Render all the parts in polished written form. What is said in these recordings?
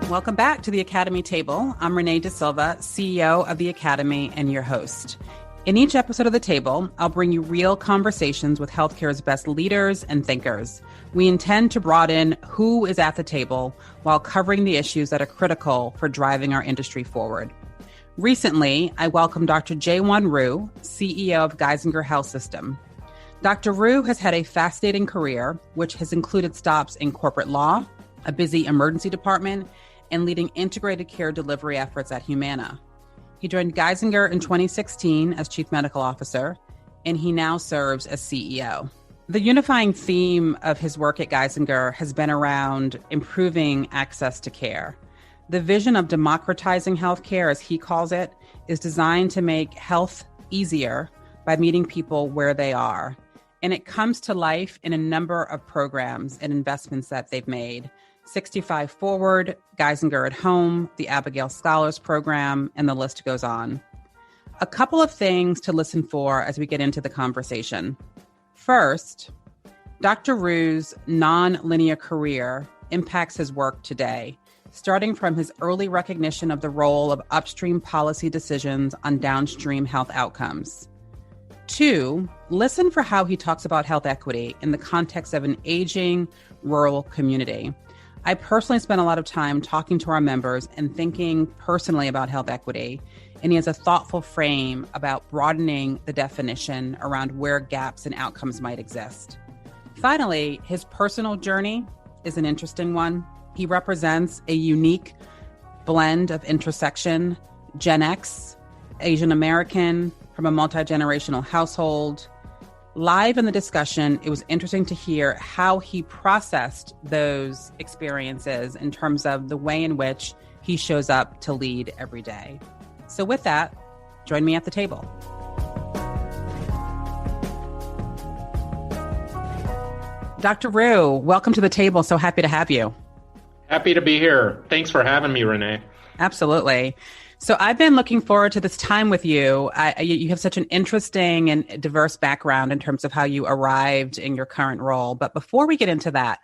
Welcome back to the Academy Table. I'm Renee De Silva, CEO of the Academy and your host. In each episode of The Table, I'll bring you real conversations with healthcare's best leaders and thinkers. We intend to broaden who is at the table while covering the issues that are critical for driving our industry forward. Recently, I welcomed Dr. Jaewon Ryu, CEO of Geisinger Health System. Dr. Ryu has had a fascinating career, which has included stops in corporate law, a busy emergency department, and leading integrated care delivery efforts at Humana. He joined Geisinger in 2016 as Chief Medical Officer, and he now serves as CEO. The unifying theme of his work at Geisinger has been around improving access to care. The vision of democratizing healthcare, as he calls it, is designed to make health easier by meeting people where they are. And it comes to life in a number of programs and investments that they've made. 65 Forward, Geisinger at Home, the Abigail Scholars Program, and the list goes on. A couple of things to listen for as we get into the conversation. First, Dr. Ryu's nonlinear career impacts his work today, starting from his early recognition of the role of upstream policy decisions on downstream health outcomes. 2, listen for how he talks about health equity in the context of an aging rural community. I personally spent a lot of time talking to our members and thinking personally about health equity, and he has a thoughtful frame about broadening the definition around where gaps in outcomes might exist. Finally, his personal journey is an interesting one. He represents a unique blend of intersection, Gen X, Asian American, from a multigenerational household. Live in the discussion, it was interesting to hear how he processed those experiences in terms of the way in which he shows up to lead every day. So with that, join me at the table. Dr. Ryu, welcome to the table. So happy to have you. Happy to be here. Thanks for having me, Renee. Absolutely. So I've been looking forward to this time with you. You have such an interesting and diverse background in terms of how you arrived in your current role. But before we get into that,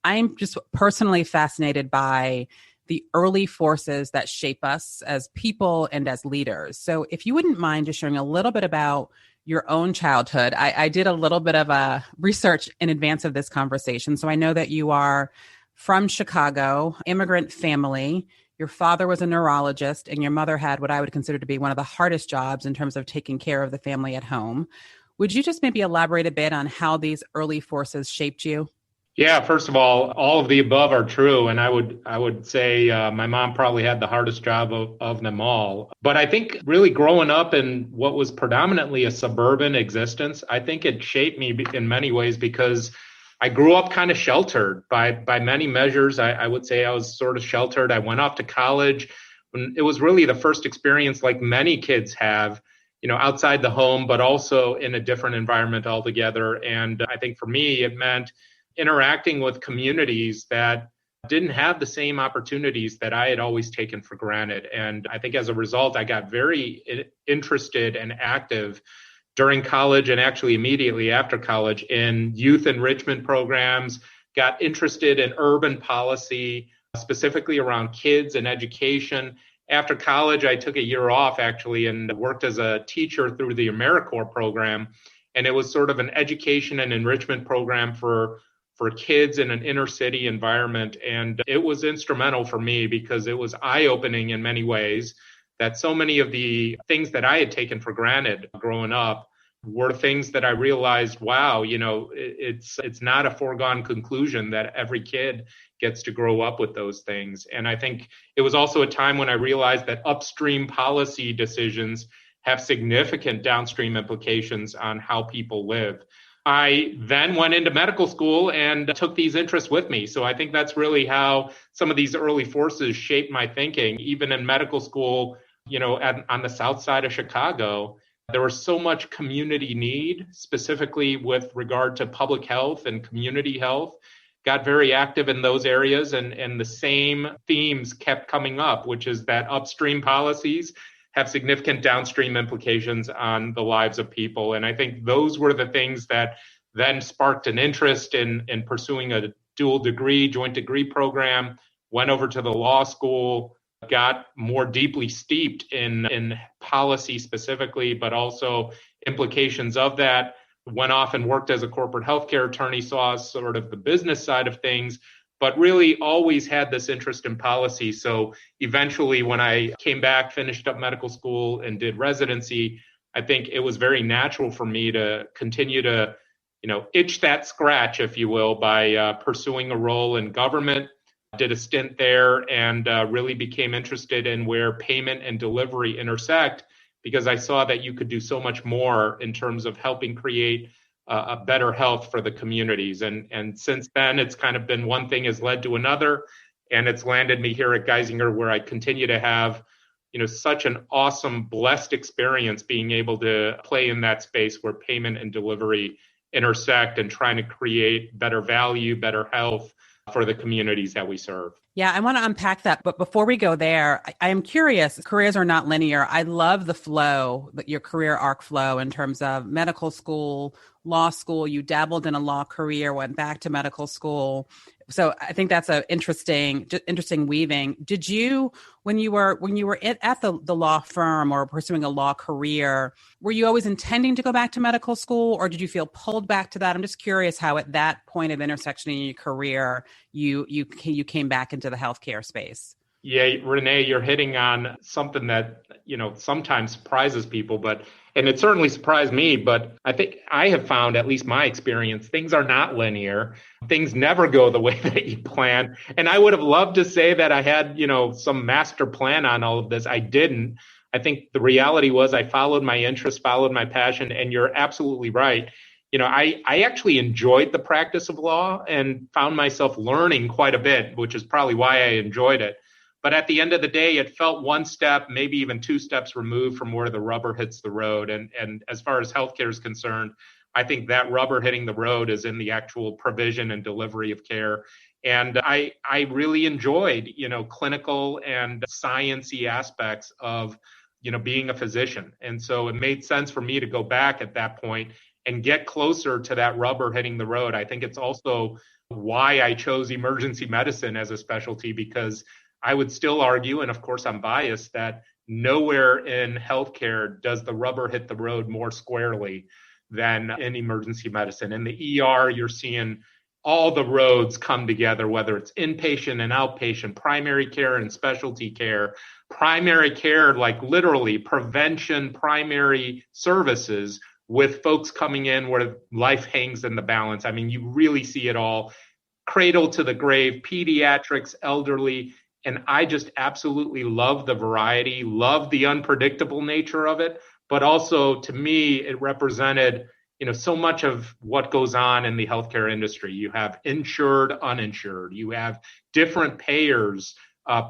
I'm just personally fascinated by the early forces that shape us as people and as leaders. So if you wouldn't mind just sharing a little bit about your own childhood. I did a little bit of a research in advance of this conversation. So I know that you are from Chicago, immigrant family. Your father was a neurologist and your mother had what I would consider to be one of the hardest jobs in terms of taking care of the family at home. Would you just maybe elaborate a bit on how these early forces shaped you? Yeah, first of all of the above are true. And I would say my mom probably had the hardest job of them all. But I think really growing up in what was predominantly a suburban existence, I think it shaped me in many ways because I grew up kind of sheltered by many measures. I would say I was sort of sheltered. I went off to college when it was really the first experience like many kids have, outside the home, but also in a different environment altogether. And I think for me, it meant interacting with communities that didn't have the same opportunities that I had always taken for granted. And I think as a result, I got very interested and active during college and actually immediately after college in youth enrichment programs, got interested in urban policy, specifically around kids and education. After college, I took a year off actually and worked as a teacher through the AmeriCorps program. And it was sort of an education and enrichment program for kids in an inner city environment. And it was instrumental for me because it was eye-opening in many ways that so many of the things that I had taken for granted growing up were things that I realized, wow, it's not a foregone conclusion that every kid gets to grow up with those things. And I think it was also a time when I realized that upstream policy decisions have significant downstream implications on how people live. I then went into medical school and took these interests with me. So I think that's really how some of these early forces shaped my thinking. Even in medical school, on the south side of Chicago, there was so much community need, specifically with regard to public health and community health. Got very active in those areas, and the same themes kept coming up, which is that upstream policies have significant downstream implications on the lives of people. And I think those were the things that then sparked an interest in pursuing a dual degree, joint degree program, went over to the law school, got more deeply steeped in policy specifically, but also implications of that, went off and worked as a corporate healthcare attorney, saw sort of the business side of things, but really always had this interest in policy. So eventually when I came back, finished up medical school and did residency, I think it was very natural for me to continue to, itch that scratch, if you will, by pursuing a role in government. Did a stint there and really became interested in where payment and delivery intersect, because I saw that you could do so much more in terms of helping create a better health for the communities. And since then, it's kind of been one thing has led to another, and it's landed me here at Geisinger, where I continue to have, such an awesome, blessed experience being able to play in that space where payment and delivery intersect and trying to create better value, better health for the communities that we serve. Yeah, I want to unpack that. But before we go there, I am curious. Careers are not linear. I love the flow, your career arc flow in terms of medical school, law school. You dabbled in a law career, went back to medical school. So I think that's an interesting weaving. Did you, when you were at the law firm or pursuing a law career, were you always intending to go back to medical school, or did you feel pulled back to that? I'm just curious how at that point of intersection in your career, you came back into the healthcare space. Yeah, Renee, you're hitting on something that, sometimes surprises people, and it certainly surprised me, but I think I have found, at least my experience, things are not linear. Things never go the way that you plan. And I would have loved to say that I had, some master plan on all of this. I didn't. I think the reality was I followed my interest, followed my passion, and you're absolutely right. I actually enjoyed the practice of law and found myself learning quite a bit, which is probably why I enjoyed it. But at the end of the day, it felt one step, maybe even two steps removed from where the rubber hits the road. And as far as healthcare is concerned, I think that rubber hitting the road is in the actual provision and delivery of care. And I really enjoyed, clinical and science-y aspects of, being a physician. And so it made sense for me to go back at that point and get closer to that rubber hitting the road. I think it's also why I chose emergency medicine as a specialty, because I would still argue, and of course I'm biased, that nowhere in healthcare does the rubber hit the road more squarely than in emergency medicine. In the ER, you're seeing all the roads come together, whether it's inpatient and outpatient, primary care and specialty care, primary care, like literally prevention, primary services, with folks coming in where life hangs in the balance. I mean, you really see it all, cradle to the grave, pediatrics, elderly. And I just absolutely love the variety, love the unpredictable nature of it. But also, to me, it represented, so much of what goes on in the healthcare industry. You have insured, uninsured. You have different payers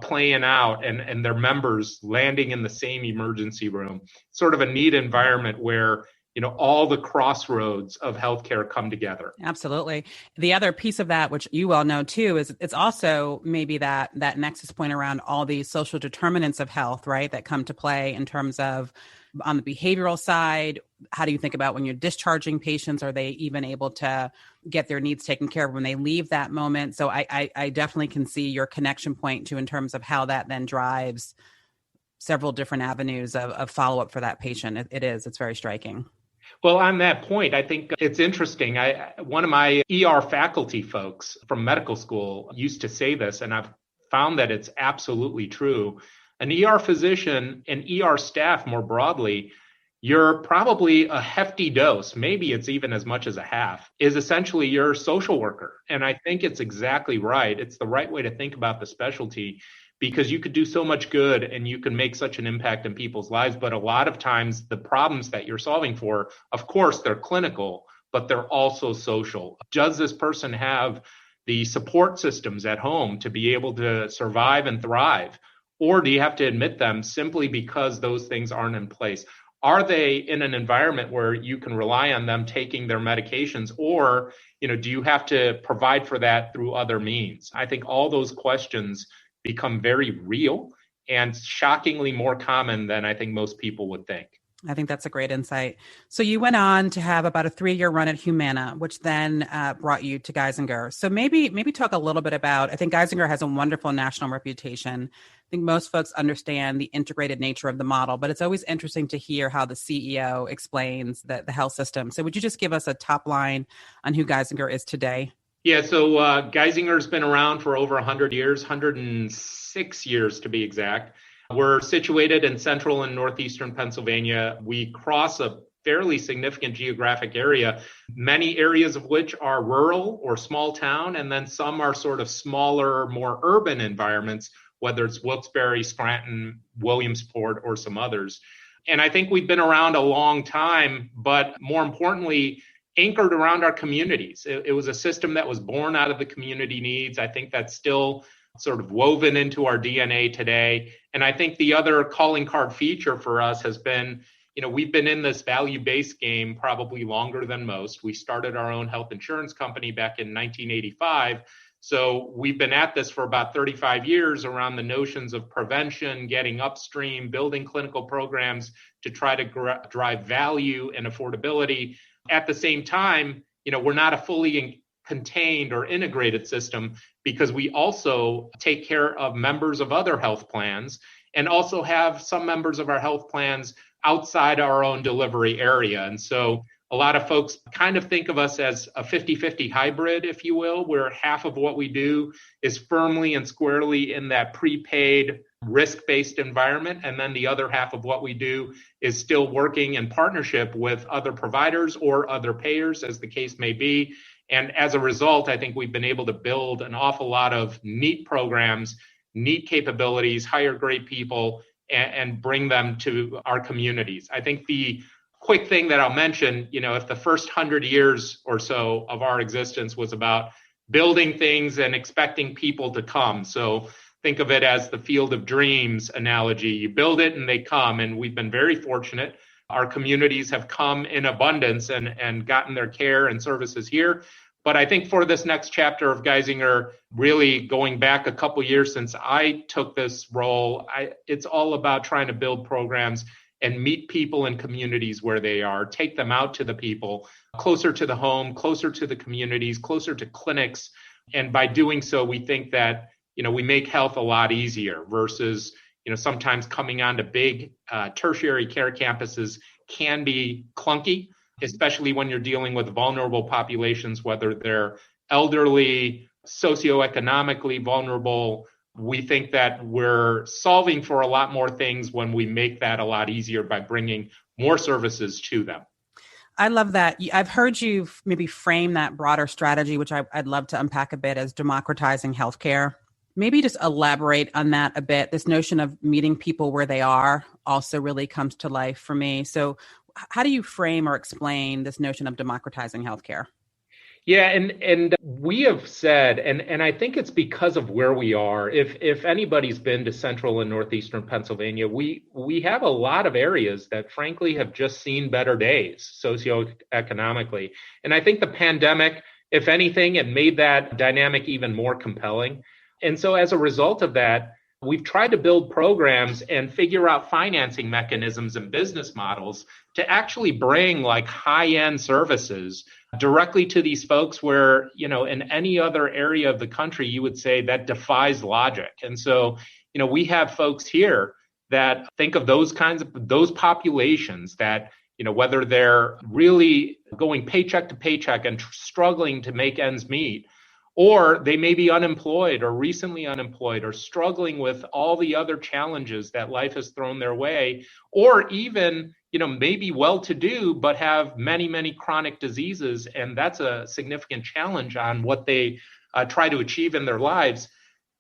playing out and their members landing in the same emergency room. Sort of a neat environment where all the crossroads of healthcare come together. Absolutely. The other piece of that, which you well know too, is it's also maybe that nexus point around all these social determinants of health, right, that come to play in terms of on the behavioral side. How do you think about when you're discharging patients? Are they even able to get their needs taken care of when they leave that moment? So I definitely can see your connection point to in terms of how that then drives several different avenues of follow-up for that patient. It's very striking. Well, on that point, I think it's interesting. One of my ER faculty folks from medical school used to say this, and I've found that it's absolutely true. An ER physician and ER staff more broadly, you're probably a hefty dose, maybe it's even as much as a half, is essentially your social worker. And I think it's exactly right. It's the right way to think about the specialty, because you could do so much good and you can make such an impact in people's lives. But a lot of times the problems that you're solving for, of course, they're clinical, but they're also social. Does this person have the support systems at home to be able to survive and thrive? Or do you have to admit them simply because those things aren't in place? Are they in an environment where you can rely on them taking their medications? Or, do you have to provide for that through other means? I think all those questions become very real and shockingly more common than I think most people would think. I think that's a great insight. So you went on to have about a 3-year run at Humana, which then brought you to Geisinger. So maybe talk a little bit about, I think Geisinger has a wonderful national reputation. I think most folks understand the integrated nature of the model, but it's always interesting to hear how the CEO explains the health system. So would you just give us a top line on who Geisinger is today? Yeah, so Geisinger's been around for over 100 years, 106 years to be exact. We're situated in central and northeastern Pennsylvania. We cross a fairly significant geographic area, many areas of which are rural or small town, and then some are sort of smaller, more urban environments, whether it's Wilkes-Barre, Scranton, Williamsport, or some others. And I think we've been around a long time, but more importantly, anchored around our communities. It was a system that was born out of the community needs. I think that's still sort of woven into our DNA today. And I think the other calling card feature for us has been, we've been in this value-based game probably longer than most. We started our own health insurance company back in 1985. So we've been at this for about 35 years around the notions of prevention, getting upstream, building clinical programs to try to drive value and affordability. At the same time, we're not a fully contained or integrated system because we also take care of members of other health plans and also have some members of our health plans outside our own delivery area. And so a lot of folks kind of think of us as a 50-50 hybrid, if you will, where half of what we do is firmly and squarely in that prepaid risk-based environment. And then the other half of what we do is still working in partnership with other providers or other payers, as the case may be. And as a result, I think we've been able to build an awful lot of neat programs, neat capabilities, hire great people, and bring them to our communities. I think the quick thing that I'll mention, if the first 100 years or so of our existence was about building things and expecting people to come. So think of it as the field of dreams analogy. You build it and they come. And we've been very fortunate. Our communities have come in abundance and gotten their care and services here. But I think for this next chapter of Geisinger, really going back a couple years since I took this role, it's all about trying to build programs and meet people in communities where they are, take them out to the people, closer to the home, closer to the communities, closer to clinics. And by doing so, we think that, we make health a lot easier versus, sometimes coming onto big tertiary care campuses can be clunky, especially when you're dealing with vulnerable populations, whether they're elderly, socioeconomically vulnerable. We think that we're solving for a lot more things when we make that a lot easier by bringing more services to them. I love that. I've heard you maybe frame that broader strategy, which I'd love to unpack a bit, as democratizing healthcare. Maybe just elaborate on that a bit. This notion of meeting people where they are also really comes to life for me. So how do you frame or explain this notion of democratizing healthcare? Yeah, and we have said, and I think it's because of where we are. If anybody's been to central and northeastern Pennsylvania, we have a lot of areas that frankly have just seen better days socioeconomically. And I think the pandemic, if anything, it made that dynamic even more compelling. And so as a result of that, we've tried to build programs and figure out financing mechanisms and business models to actually bring like high-end services directly to these folks where, in any other area of the country, you would say that defies logic. And so, we have folks here that think of those populations that, whether they're really going paycheck to paycheck and struggling to make ends meet, or they may be unemployed or recently unemployed or struggling with all the other challenges that life has thrown their way, or even, maybe well-to-do, but have many, many chronic diseases. And that's a significant challenge on what they try to achieve in their lives.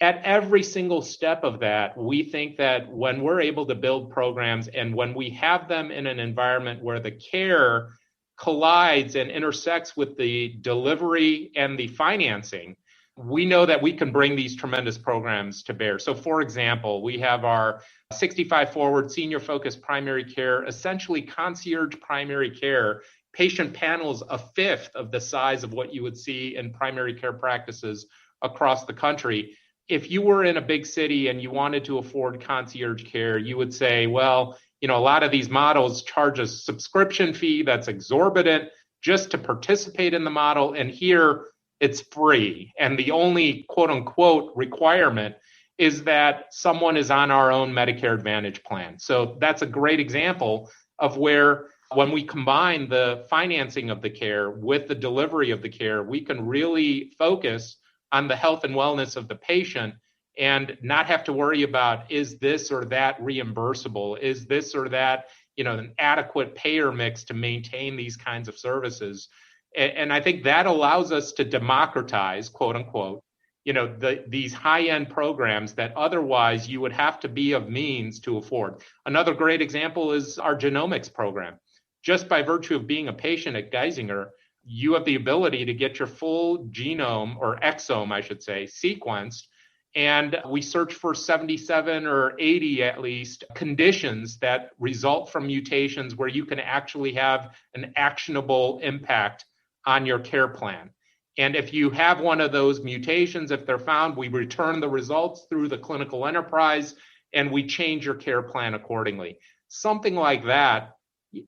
At every single step of that, we think that when we're able to build programs and when we have them in an environment where the care collides and intersects with the delivery and the financing, we know that we can bring these tremendous programs to bear. So for example, we have our 65 forward senior focused primary care, essentially concierge primary care, patient panels a fifth of the size of what you would see in primary care practices across the country. If you were in a big city and you wanted to afford concierge care, you would say, well, A lot of these models charge a subscription fee that's exorbitant just to participate in the model. And here it's free. And the only quote unquote requirement is that someone is on our own Medicare Advantage plan. So that's a great example of where when we combine the financing of the care with the delivery of the care, we can really focus on the health and wellness of the patient and not have to worry about, is this or that reimbursable? Is this or that, an adequate payer mix to maintain these kinds of services? And I think that allows us to democratize, quote unquote, these high-end programs that otherwise you would have to be of means to afford. Another great example is our genomics program. Just by virtue of being a patient at Geisinger, you have the ability to get your full genome, or exome, I should say, sequenced. And we search for 77 or 80 at least conditions that result from mutations where you can actually have an actionable impact on your care plan. And if you have one of those mutations, if they're found, we return the results through the clinical enterprise and we change your care plan accordingly. Something like that,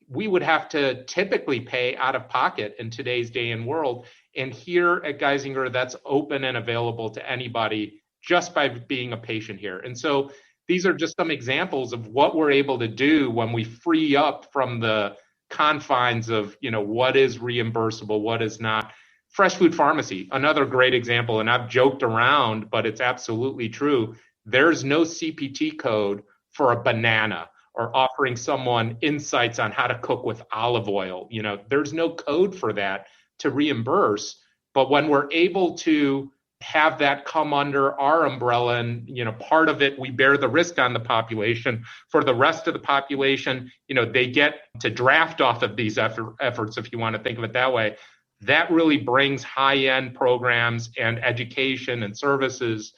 we would have to typically pay out of pocket in today's day and world. And here at Geisinger, that's open and available to anybody just by being a patient here. And so these are just some examples of what we're able to do when we free up from the confines of, what is reimbursable, what is not. Fresh food pharmacy, another great example, and I've joked around, but it's absolutely true. There's no CPT code for a banana or offering someone insights on how to cook with olive oil. There's no code for that to reimburse. But when we're able to have that come under our umbrella and, part of it, we bear the risk on the population. For the rest of the population, they get to draft off of these efforts, if you want to think of it that way. That really brings high-end programs and education and services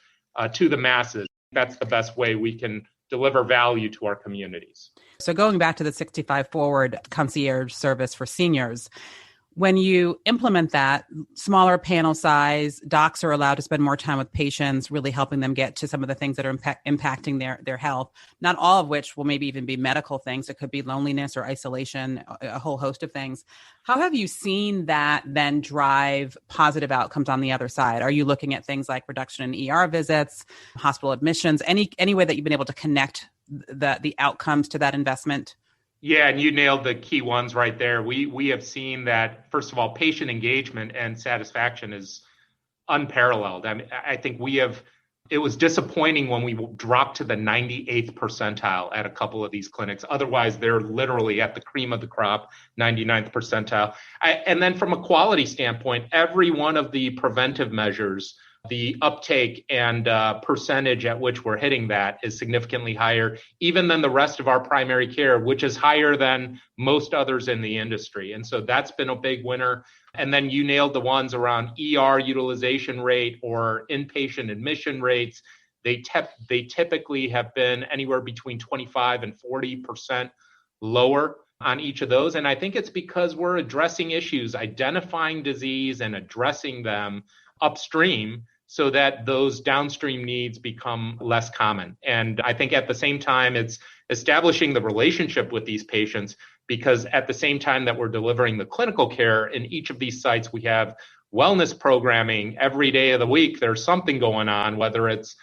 to the masses. That's the best way we can deliver value to our communities. So going back to the 65 Forward concierge service for seniors, when you implement that, smaller panel size, docs are allowed to spend more time with patients, really helping them get to some of the things that are impacting their health, not all of which will maybe even be medical things. It could be loneliness or isolation, a whole host of things. How have you seen that then drive positive outcomes on the other side? Are you looking at things like reduction in ER visits, hospital admissions, any way that you've been able to connect the outcomes to that investment? Yeah, and you nailed the key ones right there. We have seen that, first of all, patient engagement and satisfaction is unparalleled. I think it was disappointing when we dropped to the 98th percentile at a couple of these clinics. Otherwise, they're literally at the cream of the crop, 99th percentile. And then from a quality standpoint, every one of the preventive measures, the uptake and percentage at which we're hitting that is significantly higher, even than the rest of our primary care, which is higher than most others in the industry. And so that's been a big winner. And then you nailed the ones around ER utilization rate or inpatient admission rates. They typically have been anywhere between 25 and 40% lower on each of those. And I think it's because we're addressing issues, identifying disease and addressing them upstream, so that those downstream needs become less common. And I think at the same time, it's establishing the relationship with these patients, because at the same time that we're delivering the clinical care in each of these sites, we have wellness programming every day of the week. There's something going on, whether it's,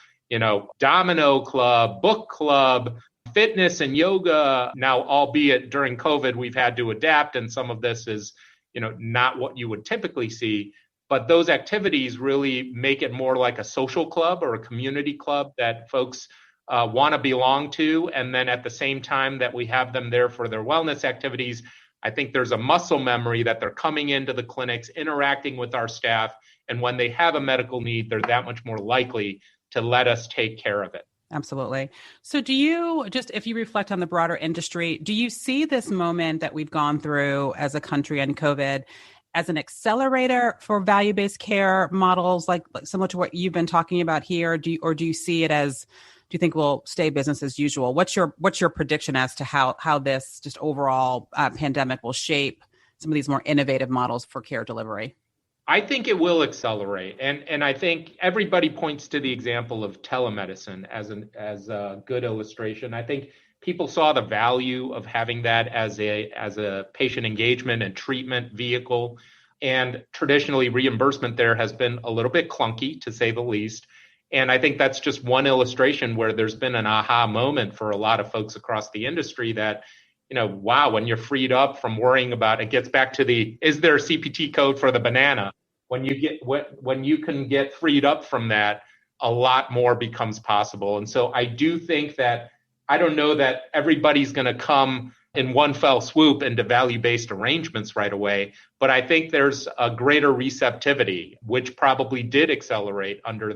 domino club, book club, fitness and yoga. Now, albeit during COVID, we've had to adapt, and some of this is, not what you would typically see. But those activities really make it more like a social club or a community club that folks want to belong to. And then at the same time that we have them there for their wellness activities, I think there's a muscle memory that they're coming into the clinics, interacting with our staff. And when they have a medical need, they're that much more likely to let us take care of it. Absolutely. So do you, just if you reflect on the broader industry, do you see this moment that we've gone through as a country and COVID as an accelerator for value-based care models, like similar to what you've been talking about here? Do you see it as, do you think we'll stay business as usual? What's your prediction as to how this just overall pandemic will shape some of these more innovative models for care delivery? I think it will accelerate. And I think everybody points to the example of telemedicine as a good illustration. I think people saw the value of having that as a patient engagement and treatment vehicle. And traditionally, reimbursement there has been a little bit clunky, to say the least. And I think that's just one illustration where there's been an aha moment for a lot of folks across the industry that, wow, when you're freed up from worrying about, it gets back to is there a CPT code for the banana? When you can get freed up from that, a lot more becomes possible. And so I do think that, I don't know that everybody's going to come in one fell swoop into value-based arrangements right away, but I think there's a greater receptivity, which probably did accelerate under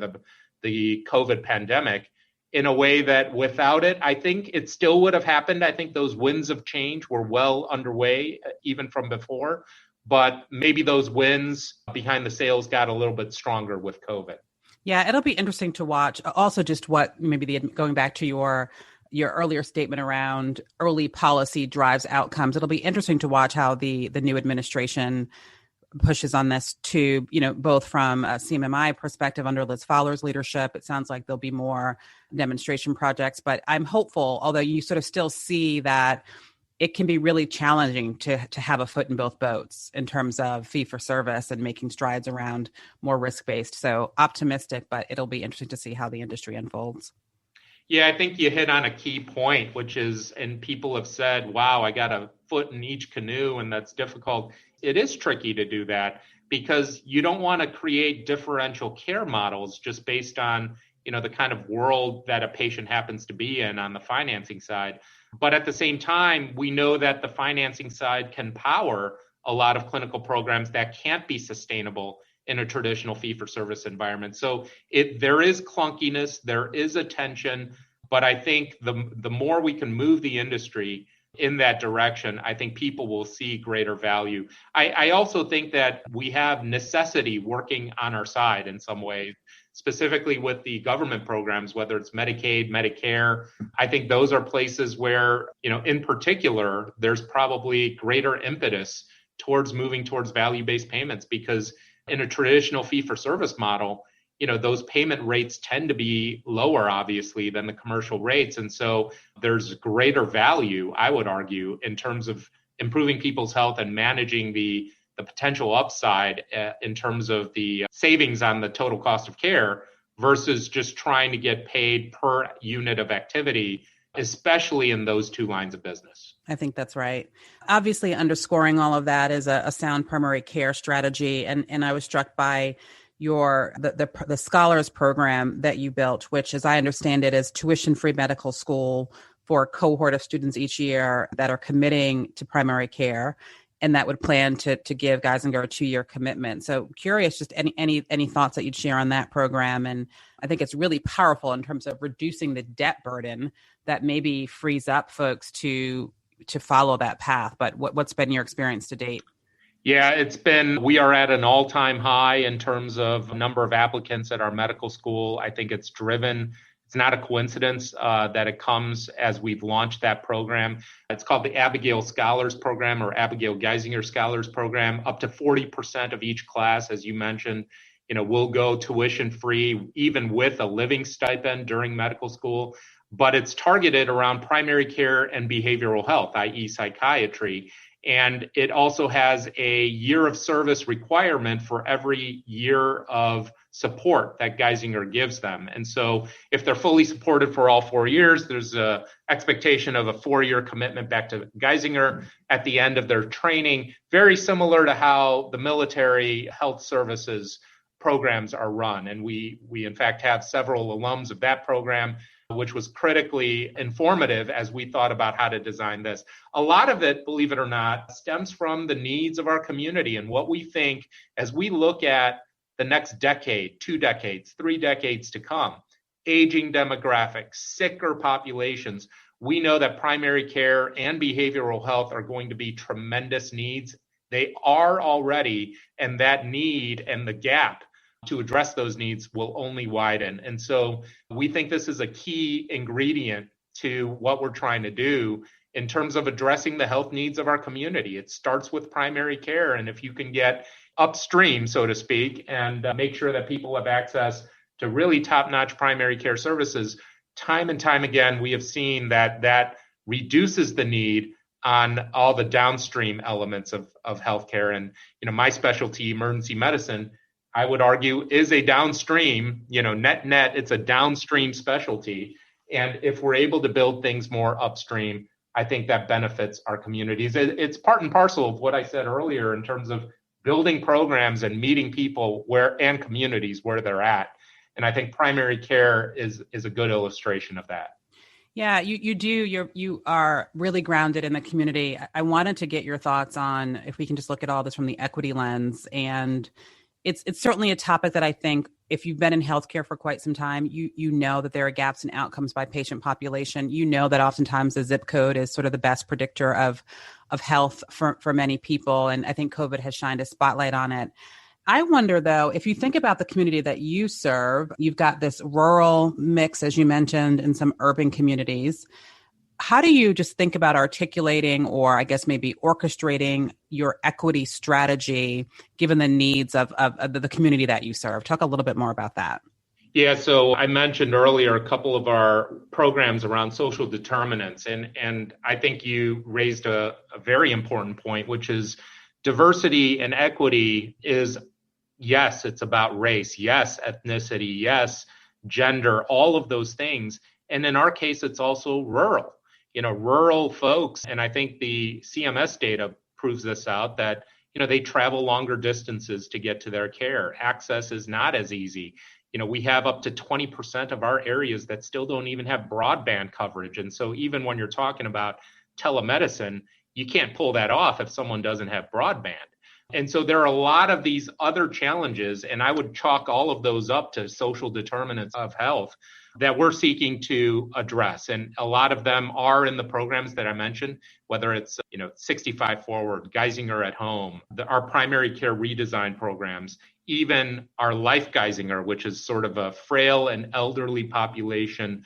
the COVID pandemic, in a way that without it, I think it still would have happened. I think those winds of change were well underway, even from before, but maybe those winds behind the sails got a little bit stronger with COVID. Yeah, it'll be interesting to watch. Also, just what maybe going back to your earlier statement around early policy drives outcomes. It'll be interesting to watch how the new administration pushes on this too, both from a CMMI perspective under Liz Fowler's leadership. It sounds like there'll be more demonstration projects, but I'm hopeful, although you sort of still see that it can be really challenging to have a foot in both boats in terms of fee for service and making strides around more risk-based. So optimistic, but it'll be interesting to see how the industry unfolds. Yeah, I think you hit on a key point, which is, and people have said, wow, I got a foot in each canoe, and that's difficult. It is tricky to do that because you don't want to create differential care models just based on, the kind of world that a patient happens to be in on the financing side. But at the same time, we know that the financing side can power a lot of clinical programs that can't be sustainable in a traditional fee-for-service environment. So there is clunkiness, there is a tension, but I think the more we can move the industry in that direction, I think people will see greater value. I also think that we have necessity working on our side in some ways, specifically with the government programs, whether it's Medicaid, Medicare. I think those are places where, in particular, there's probably greater impetus towards moving towards value-based payments, because in a traditional fee-for-service model, those payment rates tend to be lower, obviously, than the commercial rates. And so there's greater value, I would argue, in terms of improving people's health and managing the potential upside in terms of the savings on the total cost of care versus just trying to get paid per unit of activity, especially in those two lines of business. I think that's right. Obviously, underscoring all of that is a sound primary care strategy. And I was struck by the Scholars Program that you built, which, as I understand it, is tuition-free medical school for a cohort of students each year that are committing to primary care, and that would plan to give Geisinger a 2-year commitment. So curious, just any thoughts that you'd share on that program. And I think it's really powerful in terms of reducing the debt burden that maybe frees up folks to follow that path. But what's been your experience to date? Yeah, we are at an all-time high in terms of number of applicants at our medical school. I think it's not a coincidence that it comes as we've launched that program. It's called the Abigail Scholars Program, or Abigail Geisinger Scholars Program. Up to 40% of each class, as you mentioned, will go tuition free, even with a living stipend during medical school. But it's targeted around primary care and behavioral health, i.e. psychiatry. And it also has a year of service requirement for every year of support that Geisinger gives them. And so if they're fully supported for all 4 years, there's an expectation of a 4-year commitment back to Geisinger at the end of their training, very similar to how the military health services programs are run. And we in fact have several alums of that program, which was critically informative as we thought about how to design this. A lot of it, believe it or not, stems from the needs of our community and what we think as we look at the next decade, 2 decades, 3 decades to come. Aging demographics, sicker populations. We know that primary care and behavioral health are going to be tremendous needs. They are already, and that need and the gap to address those needs will only widen. And so we think this is a key ingredient to what we're trying to do in terms of addressing the health needs of our community. It starts with primary care. And if you can get upstream, so to speak, and make sure that people have access to really top-notch primary care services, time and time again, we have seen that reduces the need on all the downstream elements of healthcare. And, my specialty, emergency medicine, I would argue is a downstream, net, it's a downstream specialty. And if we're able to build things more upstream, I think that benefits our communities. It's part and parcel of what I said earlier in terms of building programs and meeting people and communities where they're at. And I think primary care is a good illustration of that. Yeah, you are really grounded in the community. I wanted to get your thoughts on if we can just look at all this from the equity lens. And it's certainly a topic that I think if you've been in healthcare for quite some time, you know that there are gaps in outcomes by patient population. You know that oftentimes the zip code is sort of the best predictor of health for many people. And I think COVID has shined a spotlight on it. I wonder, though, if you think about the community that you serve, you've got this rural mix, as you mentioned, in some urban communities. How do you just think about articulating, or I guess maybe orchestrating, your equity strategy given the needs of the community that you serve? Talk a little bit more about that. Yeah, so I mentioned earlier a couple of our programs around social determinants, and I think you raised a very important point, which is diversity and equity is, yes, it's about race, yes, ethnicity, yes, gender, all of those things. And in our case, it's also rural. Rural folks, and I think the CMS data proves this out, that, they travel longer distances to get to their care. Access is not as easy. We have up to 20% of our areas that still don't even have broadband coverage. And so even when you're talking about telemedicine, you can't pull that off if someone doesn't have broadband. And so there are a lot of these other challenges, and I would chalk all of those up to social determinants of health that we're seeking to address. And a lot of them are in the programs that I mentioned, whether it's 65 Forward, Geisinger at Home, our primary care redesign programs, even our Life Geisinger, which is sort of a frail and elderly population,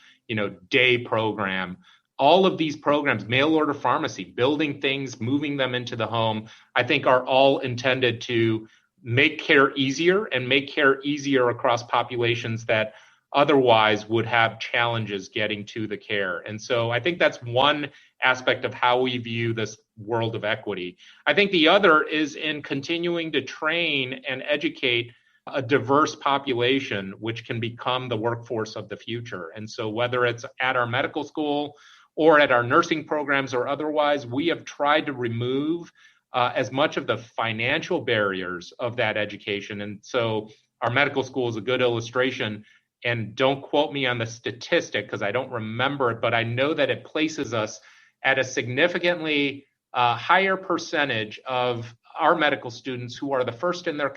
day program. All of these programs, mail order pharmacy, building things, moving them into the home, I think are all intended to make care easier and make care easier across populations that otherwise would have challenges getting to the care. And so I think that's one aspect of how we view this world of equity. I think the other is in continuing to train and educate a diverse population, which can become the workforce of the future. And so whether it's at our medical school or at our nursing programs or otherwise, we have tried to remove as much of the financial barriers of that education. And so our medical school is a good illustration. And don't quote me on the statistic because I don't remember it, but I know that it places us at a significantly higher percentage of our medical students who are the first in their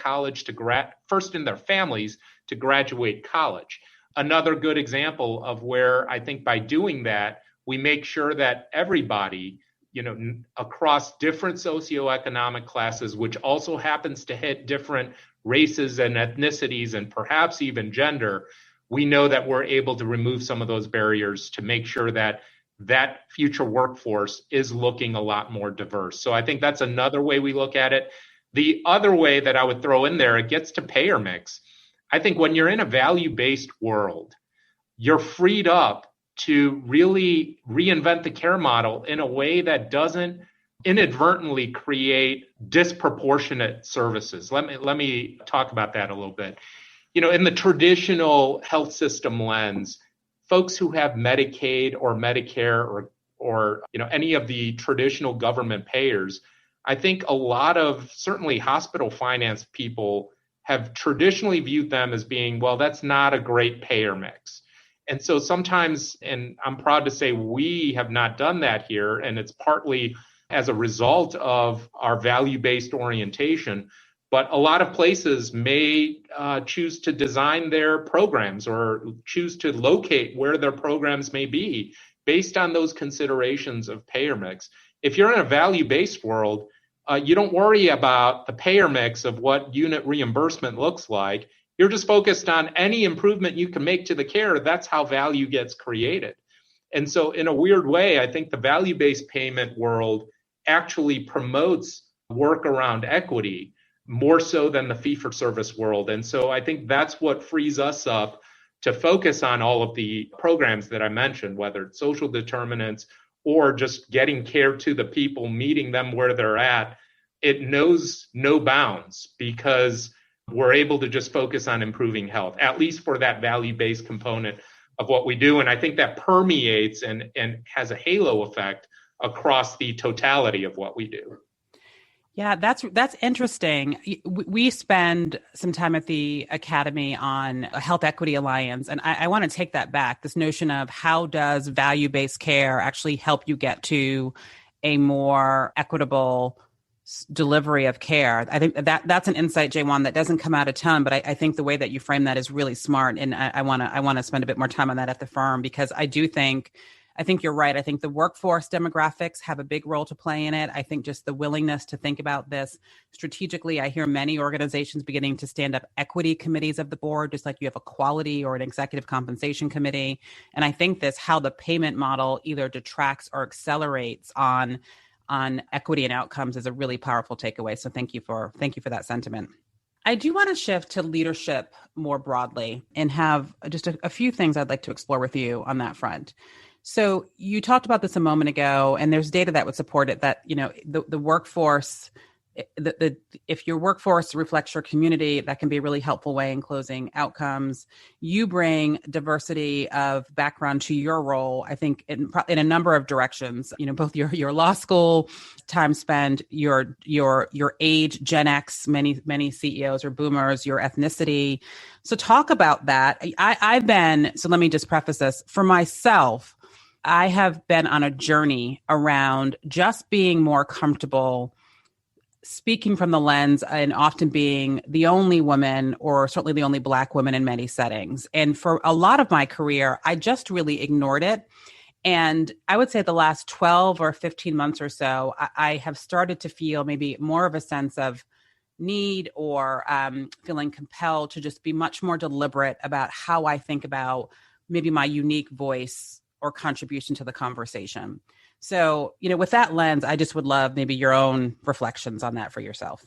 first in their families to graduate college. Another good example of where I think by doing that, we make sure that everybody, across different socioeconomic classes, which also happens to hit different races and ethnicities and perhaps even gender, we know that we're able to remove some of those barriers to make sure that that future workforce is looking a lot more diverse. So I think that's another way we look at it. The other way that I would throw in there, it gets to payer mix. I think when you're in a value-based world, you're freed up to really reinvent the care model in a way that doesn't inadvertently create disproportionate services. Let me talk about that a little bit. In the traditional health system lens, folks who have Medicaid or Medicare or any of the traditional government payers, I think a lot of certainly hospital finance people have traditionally viewed them as being, well, that's not a great payer mix. And so sometimes, and I'm proud to say we have not done that here, and it's partly as a result of our value-based orientation, but a lot of places may choose to design their programs or choose to locate where their programs may be based on those considerations of payer mix. If you're in a value-based world, you don't worry about the payer mix of what unit reimbursement looks like. You're just focused on any improvement you can make to the care. That's how value gets created. And so in a weird way, I think the value-based payment world actually promotes work around equity more so than the fee-for-service world. And so I think that's what frees us up to focus on all of the programs that I mentioned, whether it's social determinants or just getting care to the people, meeting them where they're at, it knows no bounds because we're able to just focus on improving health, at least for that value-based component of what we do. And I think that permeates and has a halo effect across the totality of what we do. Yeah, that's interesting. We spend some time at the Academy on a Health Equity Alliance, and I want to take that back, this notion of how does value-based care actually help you get to a more equitable delivery of care. I think that's an insight, Jaewon, that doesn't come out a ton, but I think the way that you frame that is really smart, and I want to spend a bit more time on that at the firm, because I think you're right. I think the workforce demographics have a big role to play in it. I think just the willingness to think about this strategically. I hear many organizations beginning to stand up equity committees of the board, just like you have a quality or an executive compensation committee. And I think how the payment model either detracts or accelerates on equity and outcomes is a really powerful takeaway. So thank you for that sentiment. I do want to shift to leadership more broadly and have just a few things I'd like to explore with you on that front. So you talked about this a moment ago, and there's data that would support it, that, the workforce, if your workforce reflects your community, that can be a really helpful way in closing outcomes. You bring diversity of background to your role, I think, in a number of directions. Both your law school time spent, your age, Gen X, many CEOs are boomers, your ethnicity. So talk about that. So let me just preface this for myself. I have been on a journey around just being more comfortable speaking from the lens and often being the only woman, or certainly the only Black woman in many settings. And for a lot of my career, I just really ignored it. And I would say the last 12 or 15 months or so, I have started to feel maybe more of a sense of need or feeling compelled to just be much more deliberate about how I think about maybe my unique voice or contribution to the conversation. So, with that lens, I just would love maybe your own reflections on that for yourself.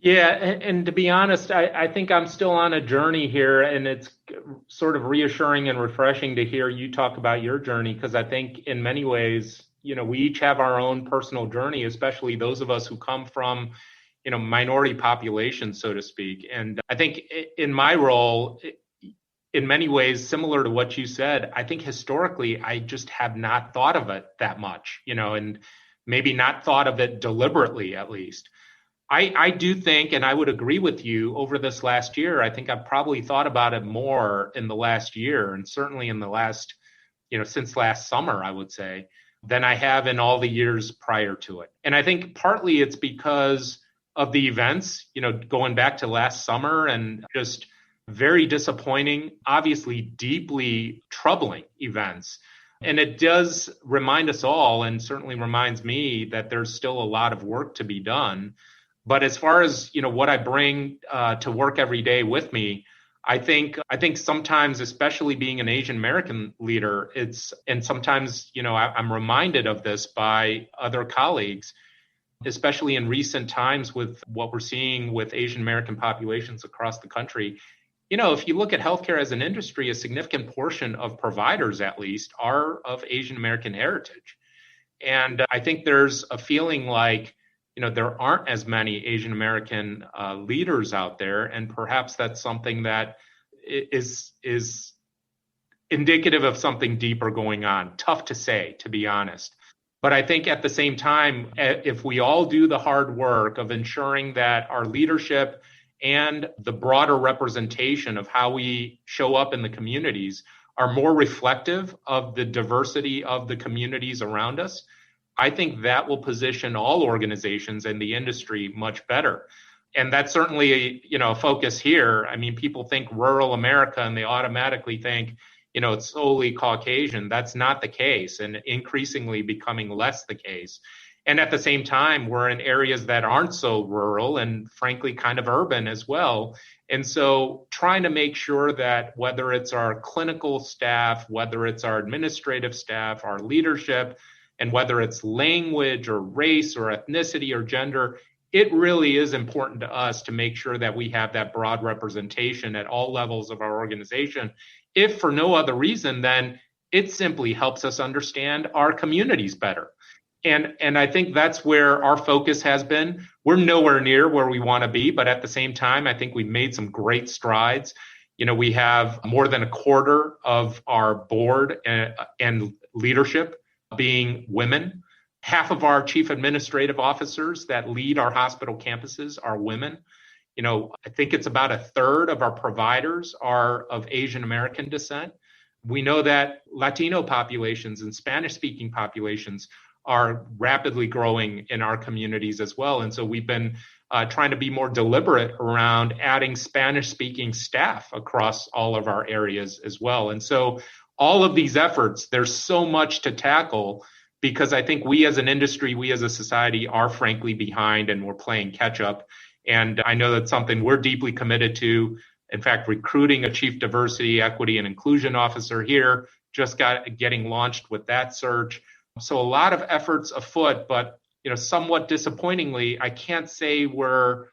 Yeah. And to be honest, I think I'm still on a journey here, and it's sort of reassuring and refreshing to hear you talk about your journey, because I think in many ways, we each have our own personal journey, especially those of us who come from, minority populations, so to speak. And I think in my role, in many ways, similar to what you said, I think historically, I just have not thought of it that much, and maybe not thought of it deliberately, at least. I do think, and I would agree with you, over this last year, I think I've probably thought about it more in the last year, and certainly in the last, since last summer, I would say, than I have in all the years prior to it. And I think partly it's because of the events, going back to last summer, and just very disappointing, obviously deeply troubling events. And it does remind us all, and certainly reminds me, that there's still a lot of work to be done. But as far as, what I bring to work every day with me, I think sometimes, especially being an Asian American leader, and sometimes, I'm reminded of this by other colleagues, especially in recent times with what we're seeing with Asian American populations across the country. If you look at healthcare as an industry, a significant portion of providers, at least, are of Asian American heritage. And I think there's a feeling like, there aren't as many Asian American leaders out there. And perhaps that's something that is indicative of something deeper going on. Tough to say, to be honest. But I think at the same time, if we all do the hard work of ensuring that our leadership and the broader representation of how we show up in the communities are more reflective of the diversity of the communities around us, I think that will position all organizations in the industry much better. And that's certainly, a focus here. I mean, people think rural America and they automatically think, it's solely Caucasian. That's not the case, and increasingly becoming less the case. And at the same time, we're in areas that aren't so rural and frankly kind of urban as well. And so trying to make sure that whether it's our clinical staff, whether it's our administrative staff, our leadership, and whether it's language or race or ethnicity or gender, it really is important to us to make sure that we have that broad representation at all levels of our organization. If for no other reason than it simply helps us understand our communities better. And I think that's where our focus has been. We're nowhere near where we want to be, but at the same time, I think we've made some great strides. We have more than a quarter of our board and leadership being women. Half of our chief administrative officers that lead our hospital campuses are women. I think it's about a third of our providers are of Asian American descent. We know that Latino populations and Spanish-speaking populations are rapidly growing in our communities as well. And so we've been trying to be more deliberate around adding Spanish-speaking staff across all of our areas as well. And so all of these efforts, there's so much to tackle because I think we as an industry, we as a society are frankly behind and we're playing catch up. And I know that's something we're deeply committed to. In fact, recruiting a chief diversity, equity, and inclusion officer here, just getting launched with that search. So a lot of efforts afoot, but somewhat disappointingly, I can't say we're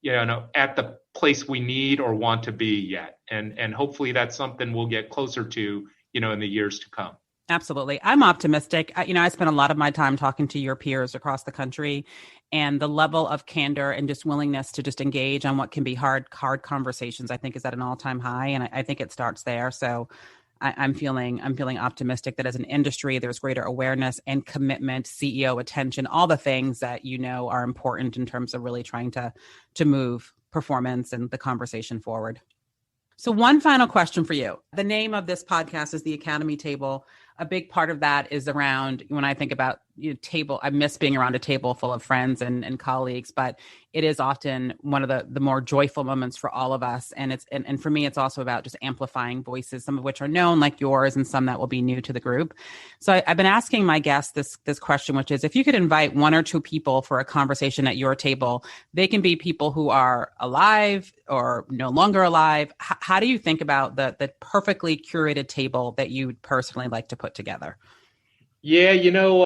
at the place we need or want to be yet. And hopefully that's something we'll get closer to in the years to come. Absolutely. I'm optimistic. I spent a lot of my time talking to your peers across the country, and the level of candor and just willingness to just engage on what can be hard conversations, I think, is at an all-time high. And I think it starts there. So I'm feeling optimistic that as an industry, there's greater awareness and commitment, CEO attention, all the things that are important in terms of really trying to move performance and the conversation forward. So one final question for you. The name of this podcast is the Academy Table. A big part of that is around, when I think about table, I miss being around a table full of friends and colleagues, but it is often one of the more joyful moments for all of us. And and for me, it's also about just amplifying voices, some of which are known like yours and some that will be new to the group. So I've been asking my guests this question, which is, if you could invite one or two people for a conversation at your table, they can be people who are alive or no longer alive. How do you think about the perfectly curated table that you would personally like to put together? Yeah,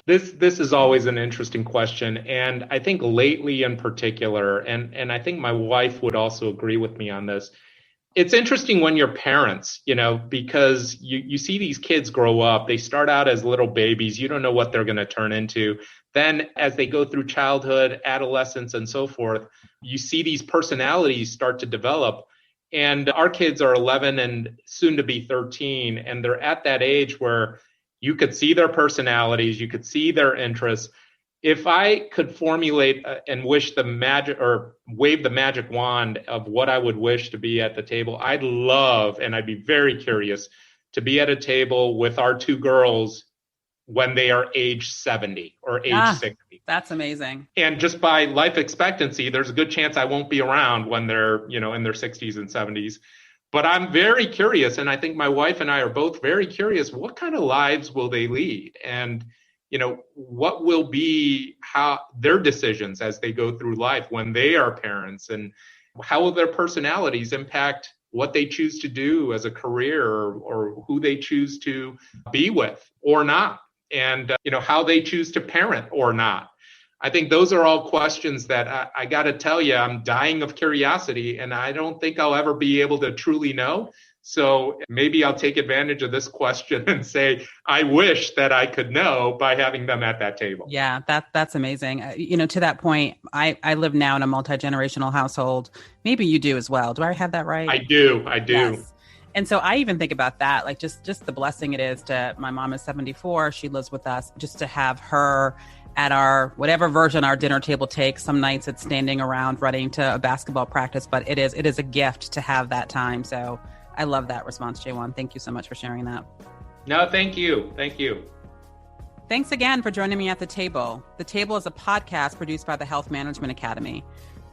this is always an interesting question. And I think lately in particular, and I think my wife would also agree with me on this, it's interesting when you're parents, because you see these kids grow up, they start out as little babies, you don't know what they're going to turn into. Then as they go through childhood, adolescence, and so forth, you see these personalities start to develop. And our kids are 11 and soon to be 13, and they're at that age where you could see their personalities, you could see their interests. If I could formulate and wish the magic or wave the magic wand of what I would wish to be at the table, I'd love, and I'd be very curious to be at a table with our two girls when they are age 70 or age 60. That's amazing. And just by life expectancy, there's a good chance I won't be around when they're, in their 60s and 70s. But I'm very curious, and I think my wife and I are both very curious, what kind of lives will they lead? And, what will be how their decisions as they go through life when they are parents, and how will their personalities impact what they choose to do as a career or who they choose to be with or not, and, how they choose to parent or not. I think those are all questions that I got to tell you, I'm dying of curiosity, and I don't think I'll ever be able to truly know. So maybe I'll take advantage of this question and say, I wish that I could know by having them at that table. Yeah, that's amazing. To that point, I live now in a multi-generational household. Maybe you do as well. Do I have that right? I do. Yes. And so I even think about that, like just the blessing it is my mom is 74. She lives with us, just to have her at our, whatever version our dinner table takes. Some nights it's standing around running to a basketball practice, but it is a gift to have that time. So I love that response, Jaewon. Thank you so much for sharing that. No, thank you. Thank you. Thanks again for joining me at The Table. The Table is a podcast produced by the Health Management Academy.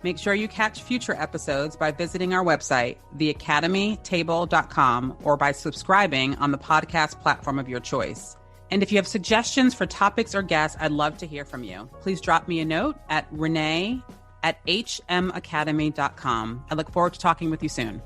Make sure you catch future episodes by visiting our website, theacademytable.com, or by subscribing on the podcast platform of your choice. And if you have suggestions for topics or guests, I'd love to hear from you. Please drop me a note at renee@hmacademy.com. I look forward to talking with you soon.